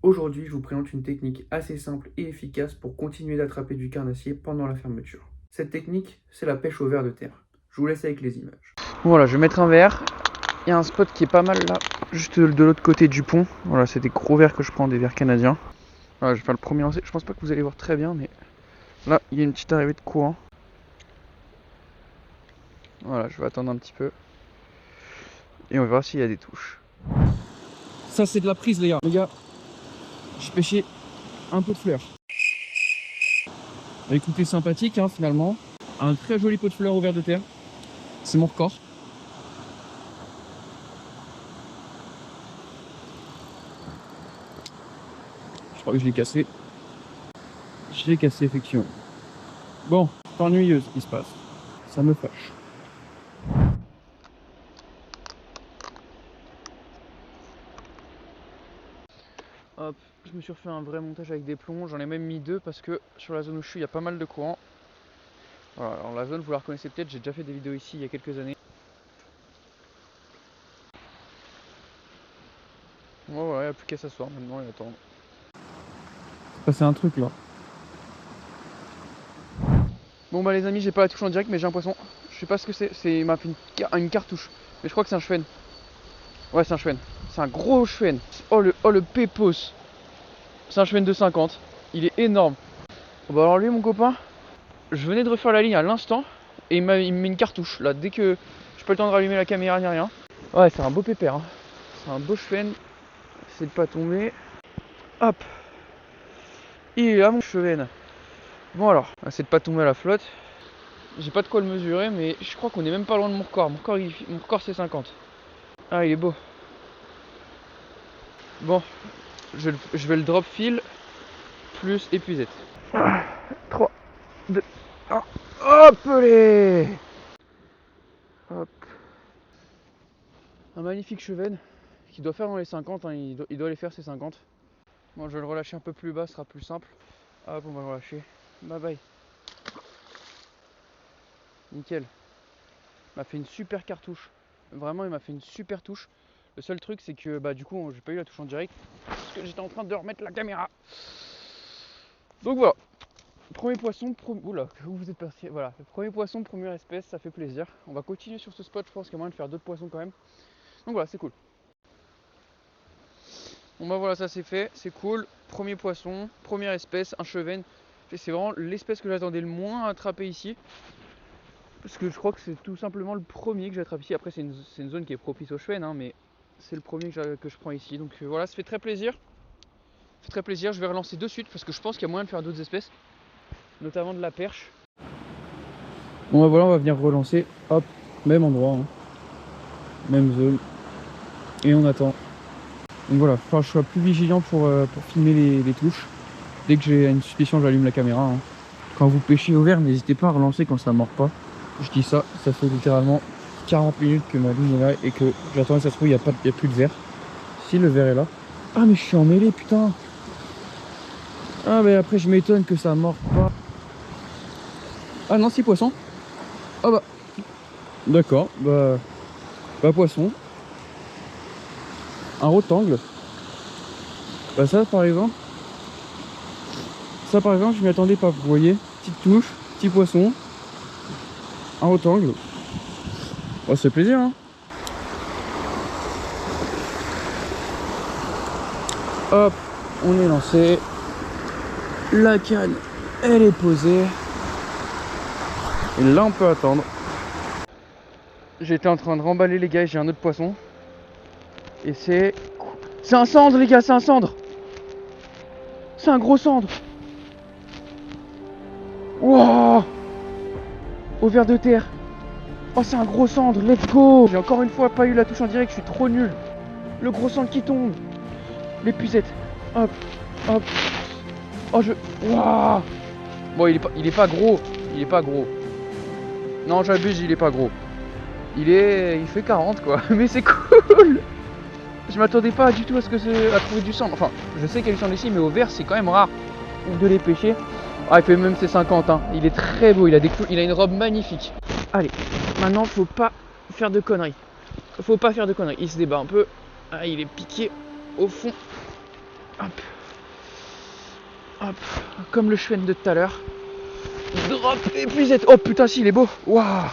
Aujourd'hui, je vous présente une technique assez simple et efficace pour continuer d'attraper du carnassier pendant la fermeture. Cette technique, c'est la pêche au ver de terre. Je vous laisse avec les images. Voilà, je vais mettre un verre. Il y a un spot qui est pas mal là, juste de l'autre côté du pont. Voilà, c'est des gros vers que je prends, des vers canadiens. Voilà, je vais faire le premier lancer. Je pense pas que vous allez voir très bien, mais là, il y a une petite arrivée de courant. Voilà, je vais attendre un petit peu. Et on verra s'il y a des touches. Ça, c'est de la prise, les gars. Les gars, je pêchais un peu de fleurs. Écoutez, sympathique hein, finalement. Un très joli pot de fleurs au ver de terre. C'est mon record. Je crois que je l'ai cassé. Je l'ai cassé effectivement. Bon, c'est ennuyeux ce qui se passe. Ça me fâche. Hop, je me suis refait un vrai montage avec des plombs. J'en ai même mis deux parce que sur la zone où je suis, il y a pas mal de courant. Voilà, alors la zone, vous la reconnaissez peut-être, j'ai déjà fait des vidéos ici il y a quelques années. Ouais, il n'y a plus qu'à s'asseoir maintenant et attendre. C'est un truc là. Bon bah les amis, j'ai pas la touche en direct mais j'ai un poisson. Je sais pas ce que c'est, il m'a fait une cartouche. Mais je crois que c'est un chouenne. Ouais, c'est un chouenne. C'est un gros chouenne. Oh le pépos. C'est un chouenne de 50. Il est énorme. Bon bah alors lui mon copain, je venais de refaire la ligne à l'instant et il me met une cartouche là dès que j'ai pas le temps de rallumer la caméra ni rien. Ouais, c'est un beau pépère hein. C'est un beau chouenne. C'est de pas tomber. Hop. Il est là mon chouenne. Bon alors, c'est de pas tomber à la flotte. J'ai pas de quoi le mesurer mais je crois qu'on est même pas loin de mon record. Mon record c'est 50. Ah il est beau. Bon, je vais le drop fil plus épuisette. 3, 2, 1. Hop les. Hop. Un magnifique chevenne qui doit faire dans les 50, hein, il doit les faire ces 50. Bon, je vais le relâcher un peu plus bas, ce sera plus simple. Hop, on va le relâcher. Bye bye. Nickel. Il m'a fait une super cartouche. Vraiment, il m'a fait une super touche. Le seul truc, c'est que bah du coup, j'ai pas eu la touche en direct parce que j'étais en train de remettre la caméra. Donc voilà. Premier poisson, oula, où vous êtes parti? Voilà, le premier poisson, première espèce, ça fait plaisir. On va continuer sur ce spot, je pense qu'il y a moyen de faire d'autres poissons quand même. Donc voilà, c'est cool. Bon bah voilà, ça c'est fait, c'est cool. Premier poisson, première espèce, un chevenne. C'est vraiment l'espèce que j'attendais le moins à attraper ici. Parce que je crois que c'est tout simplement le premier que j'attrape ici. Après c'est une zone qui est propice aux chevenne, hein, mais c'est le premier que je prends ici. Donc voilà, ça fait très plaisir. Ça fait très plaisir, je vais relancer de suite parce que je pense qu'il y a moyen de faire d'autres espèces. Notamment de la perche. Bon bah voilà, on va venir relancer. Hop, même endroit, hein. Même zone. Et on attend. Donc voilà, il faut que je sois plus vigilant pour filmer les touches. Dès que j'ai une suspicion, j'allume la caméra. Hein. Quand vous pêchez au ver, n'hésitez pas à relancer quand ça ne mord pas. Je dis ça, ça fait littéralement 40 minutes que ma ligne est là et que j'attends que ça se trouve, il n'y a plus de ver. Si le ver est là. Ah mais je suis emmêlé, putain. Ah mais après je m'étonne que ça morde pas. Ah non, 6 poissons. Ah bah. D'accord, bah poisson. Un rectangle. Bah ça par exemple. Ça par exemple je m'y attendais pas, vous voyez. Petite touche, petit poisson. Un rectangle. Oh, c'est plaisir hein. Hop, on est lancé. La canne, elle est posée. Et là on peut attendre. J'étais en train de remballer les gars, j'ai un autre poisson. Et c'est un cendre les gars, c'est un cendre. C'est un gros cendre. Wow. Au ver de terre. Oh c'est un gros cendre, let's go. J'ai encore une fois pas eu la touche en direct, je suis trop nul. Le gros cendre qui tombe. L'épuisette. Hop, hop. Oh je... Wow. Bon il est pas gros. Il est pas gros. Non j'abuse, il est pas gros. Il fait 40 quoi. Mais c'est cool. Je m'attendais pas du tout à trouver du cendre. Enfin, je sais qu'il y a du cendre ici, mais au ver c'est quand même rare de les pêcher. Ah, il fait même ses 50 hein. Il est très beau, il a une robe magnifique. Allez, maintenant faut pas faire de conneries. Faut pas faire de conneries. Il se débat un peu. Ah, il est piqué au fond. Hop. Hop. Comme le chouette de tout à l'heure. Drop épuisette. Oh putain, si, il est beau. Waouh.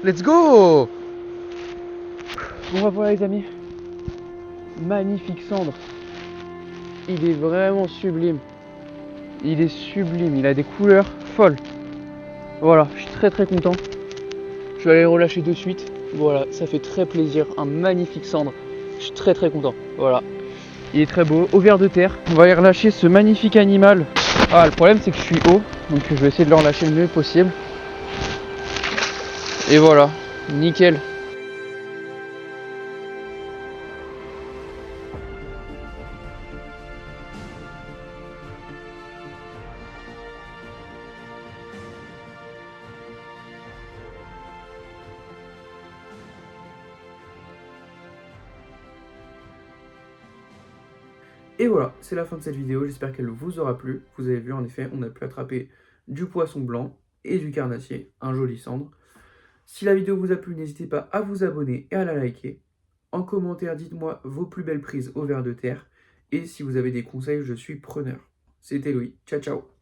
Let's go. Bon, voilà les amis. Magnifique cendre. Il est vraiment sublime. Il est sublime. Il a des couleurs folles. Voilà, je suis très très content. Je vais aller le relâcher de suite. Voilà, ça fait très plaisir. Un magnifique cendre. Je suis très très content. Voilà. Il est très beau. Au ver de terre. On va aller relâcher ce magnifique animal. Ah, le problème c'est que je suis haut. Donc je vais essayer de le relâcher le mieux possible. Et voilà. Nickel. Et voilà, c'est la fin de cette vidéo, j'espère qu'elle vous aura plu. Vous avez vu, en effet, on a pu attraper du poisson blanc et du carnassier, un joli cendre. Si la vidéo vous a plu, n'hésitez pas à vous abonner et à la liker. En commentaire, dites-moi vos plus belles prises au ver de terre. Et si vous avez des conseils, je suis preneur. C'était Louis, ciao ciao.